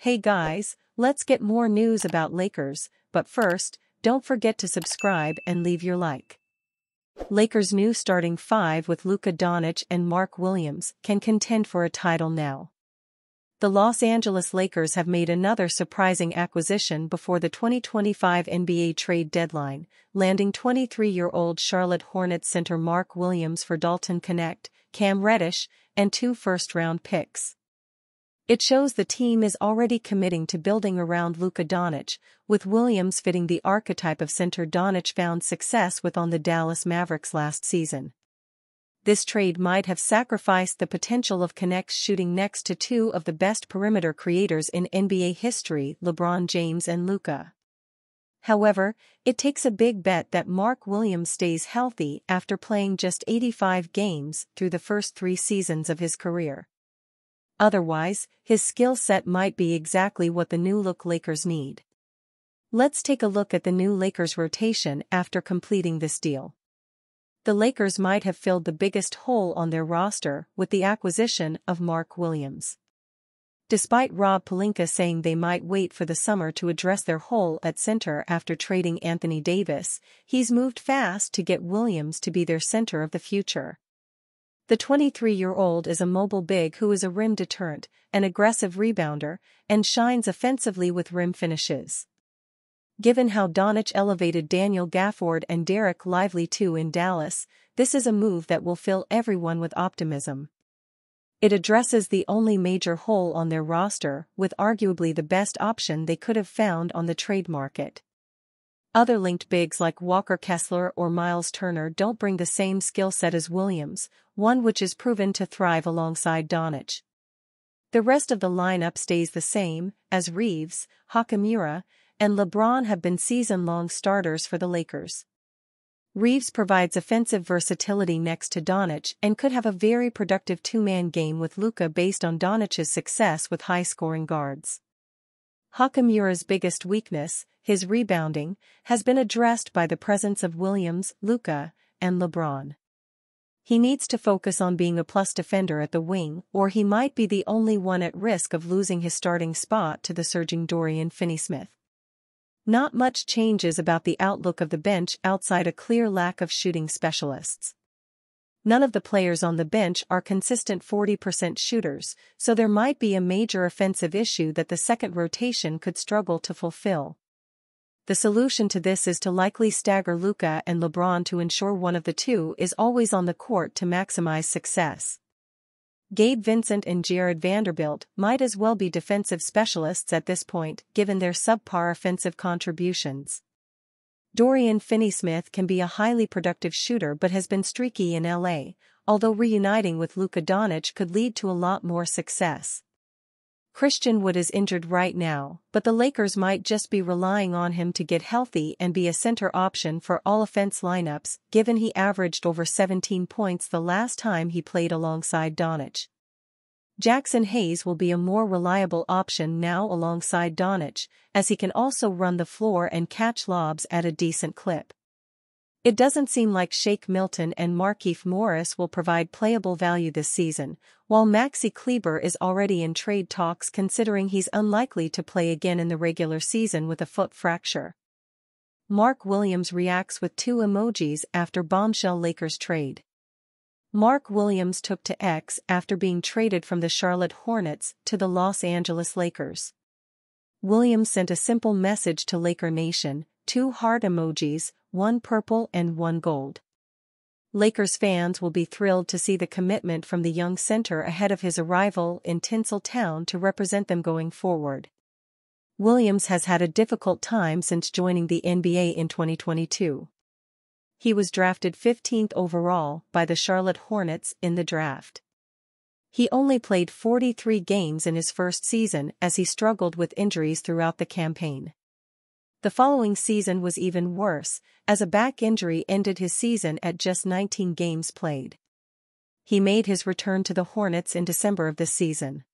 Hey guys, let's get more news about Lakers, but first, don't forget to subscribe and leave your like. Lakers' new starting five with Luka Doncic and Mark Williams can contend for a title now. The Los Angeles Lakers have made another surprising acquisition before the 2025 NBA trade deadline, landing 23-year-old Charlotte Hornets center Mark Williams for Dalton Knecht, Cam Reddish, and 2 first-round picks. It shows the team is already committing to building around Luka Doncic, with Williams fitting the archetype of center Doncic found success with on the Dallas Mavericks last season. This trade might have sacrificed the potential of Knecht shooting next to two of the best perimeter creators in NBA history, LeBron James and Luka. However, it takes a big bet that Mark Williams stays healthy after playing just 85 games through the first 3 seasons of his career. Otherwise, his skill set might be exactly what the new-look Lakers need. Let's take a look at the new Lakers rotation after completing this deal. The Lakers might have filled the biggest hole on their roster with the acquisition of Mark Williams. Despite Rob Pelinka saying they might wait for the summer to address their hole at center after trading Anthony Davis, he's moved fast to get Williams to be their center of the future. The 23-year-old is a mobile big who is a rim deterrent, an aggressive rebounder, and shines offensively with rim finishes. Given how Doncic elevated Daniel Gafford and Derek Lively too in Dallas, this is a move that will fill everyone with optimism. It addresses the only major hole on their roster with arguably the best option they could have found on the trade market. Other linked bigs like Walker Kessler or Miles Turner don't bring the same skill set as Williams, one which is proven to thrive alongside Doncic. The rest of the lineup stays the same, as Reeves, Hachimura, and LeBron have been season-long starters for the Lakers. Reeves provides offensive versatility next to Doncic and could have a very productive two-man game with Luka based on Doncic's success with high-scoring guards. Hachimura's biggest weakness, his rebounding, has been addressed by the presence of Williams, Luka, and LeBron. He needs to focus on being a plus defender at the wing, or he might be the only one at risk of losing his starting spot to the surging Dorian Finney-Smith. Not much changes about the outlook of the bench outside a clear lack of shooting specialists. None of the players on the bench are consistent 40% shooters, so there might be a major offensive issue that the second rotation could struggle to fulfill. The solution to this is to likely stagger Luka and LeBron to ensure one of the two is always on the court to maximize success. Gabe Vincent and Jared Vanderbilt might as well be defensive specialists at this point, given their subpar offensive contributions. Dorian Finney-Smith can be a highly productive shooter but has been streaky in LA, although reuniting with Luka Doncic could lead to a lot more success. Christian Wood is injured right now, but the Lakers might just be relying on him to get healthy and be a center option for all offense lineups, given he averaged over 17 points the last time he played alongside Doncic. Jackson Hayes will be a more reliable option now alongside Doncic, as he can also run the floor and catch lobs at a decent clip. It doesn't seem like Shake Milton and Markieff Morris will provide playable value this season, while Maxi Kleber is already in trade talks considering he's unlikely to play again in the regular season with a foot fracture. Mark Williams reacts with 2 emojis after bombshell Lakers trade. Mark Williams took to X after being traded from the Charlotte Hornets to the Los Angeles Lakers. Williams sent a simple message to Laker Nation, 2 heart emojis, 1 purple and 1 gold. Lakers fans will be thrilled to see the commitment from the young center ahead of his arrival in Tinseltown to represent them going forward. Williams has had a difficult time since joining the NBA in 2022. He was drafted 15th overall by the Charlotte Hornets in the draft. He only played 43 games in his first season as he struggled with injuries throughout the campaign. The following season was even worse, as a back injury ended his season at just 19 games played. He made his return to the Hornets in December of this season.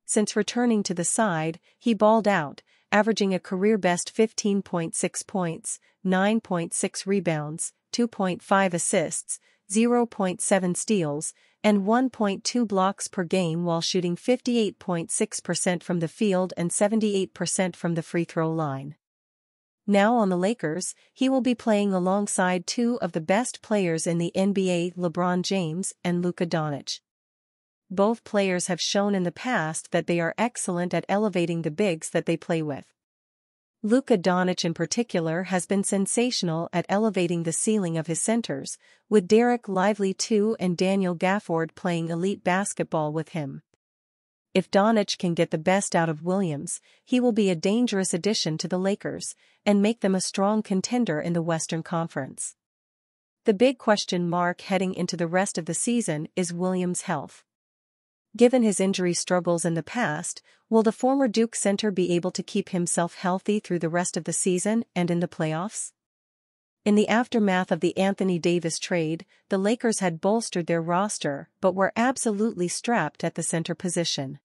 Since returning to the side, he balled out, averaging a career-best 15.6 points, 9.6 rebounds, 2.5 assists, 0.7 steals, and 1.2 blocks per game while shooting 58.6% from the field and 78% from the free throw line. Now on the Lakers, he will be playing alongside two of the best players in the NBA, LeBron James and Luka Doncic. Both players have shown in the past that they are excellent at elevating the bigs that they play with. Luka Doncic in particular has been sensational at elevating the ceiling of his centers, with Derek Lively II and Daniel Gafford playing elite basketball with him. If Doncic can get the best out of Williams, he will be a dangerous addition to the Lakers, and make them a strong contender in the Western Conference. The big question mark heading into the rest of the season is Williams' health. Given his injury struggles in the past, will the former Duke center be able to keep himself healthy through the rest of the season and in the playoffs? In the aftermath of the Anthony Davis trade, the Lakers had bolstered their roster but were absolutely strapped at the center position.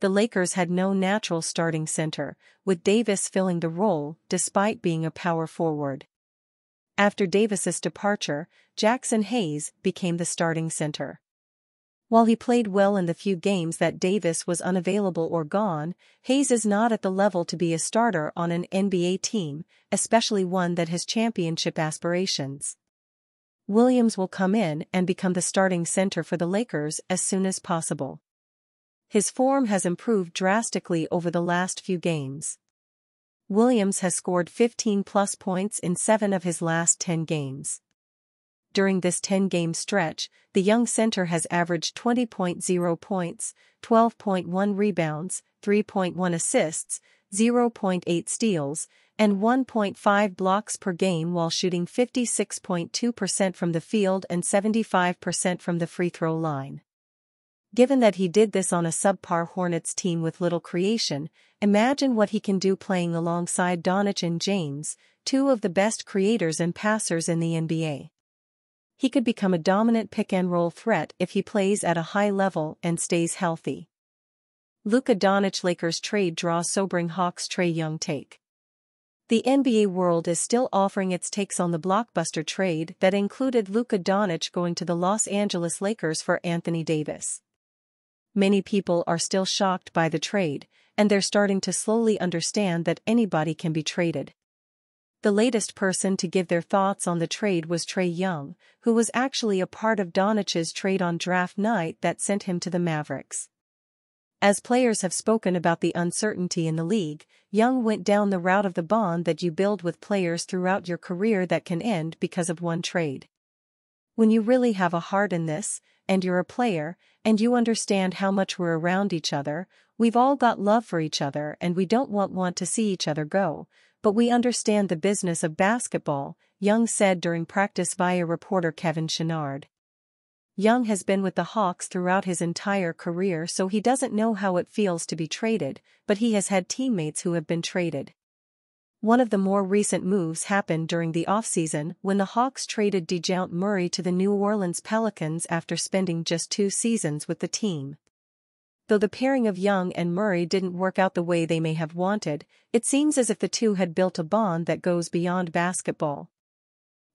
The Lakers had no natural starting center, with Davis filling the role despite being a power forward. After Davis's departure, Jackson Hayes became the starting center. While he played well in the few games that Davis was unavailable or gone, Hayes is not at the level to be a starter on an NBA team, especially one that has championship aspirations. Williams will come in and become the starting center for the Lakers as soon as possible. His form has improved drastically over the last few games. Williams has scored 15-plus points in 7 of his last 10 games. During this 10-game stretch, the young center has averaged 20.0 points, 12.1 rebounds, 3.1 assists, 0.8 steals, and 1.5 blocks per game while shooting 56.2% from the field and 75% from the free throw line. Given that he did this on a subpar Hornets team with little creation, imagine what he can do playing alongside Doncic and James, two of the best creators and passers in the NBA. He could become a dominant pick-and-roll threat if he plays at a high level and stays healthy. Luka Doncic Lakers trade draw sobering Hawks Trae Young take. The NBA world is still offering its takes on the blockbuster trade that included Luka Doncic going to the Los Angeles Lakers for Anthony Davis. Many people are still shocked by the trade, and they're starting to slowly understand that anybody can be traded. The latest person to give their thoughts on the trade was Trae Young, who was actually a part of Doncic's trade on draft night that sent him to the Mavericks. As players have spoken about the uncertainty in the league, Young went down the route of the bond that you build with players throughout your career that can end because of one trade. When you really have a heart in this, and you're a player, and you understand how much we're around each other, we've all got love for each other and we don't want to see each other go, but we understand the business of basketball, Young said during practice via reporter Kevin Chouinard. Young has been with the Hawks throughout his entire career, so he doesn't know how it feels to be traded, but he has had teammates who have been traded. One of the more recent moves happened during the offseason when the Hawks traded DeJounte Murray to the New Orleans Pelicans after spending just 2 seasons with the team. Though the pairing of Young and Murray didn't work out the way they may have wanted, it seems as if the two had built a bond that goes beyond basketball.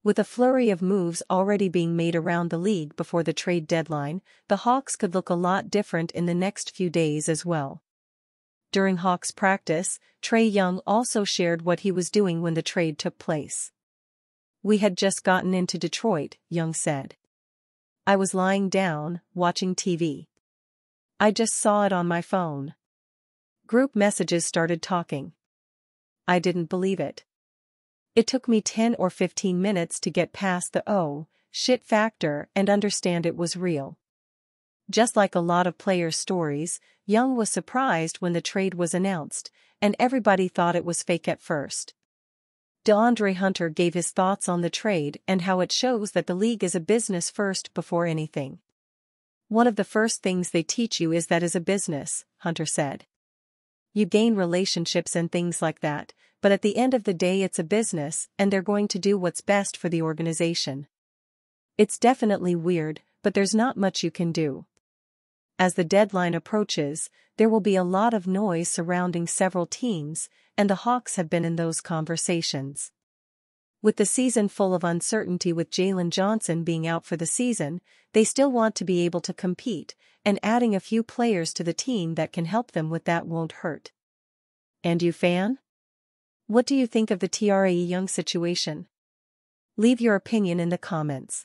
With a flurry of moves already being made around the league before the trade deadline, the Hawks could look a lot different in the next few days as well. During Hawks practice, Trae Young also shared what he was doing when the trade took place. "We had just gotten into Detroit," Young said. "I was lying down, watching TV. I just saw it on my phone. Group messages started talking. I didn't believe it. It took me 10 or 15 minutes to get past the oh, shit factor and understand it was real." Just like a lot of players' stories, Young was surprised when the trade was announced, and everybody thought it was fake at first. DeAndre Hunter gave his thoughts on the trade and how it shows that the league is a business first before anything. "One of the first things they teach you is that is a business," Hunter said. "You gain relationships and things like that, but at the end of the day it's a business and they're going to do what's best for the organization. It's definitely weird, but there's not much you can do." As the deadline approaches, there will be a lot of noise surrounding several teams, and the Hawks have been in those conversations. With the season full of uncertainty with Jalen Johnson being out for the season, they still want to be able to compete, and adding a few players to the team that can help them with that won't hurt. And you fan? What do you think of the Trae Young situation? Leave your opinion in the comments.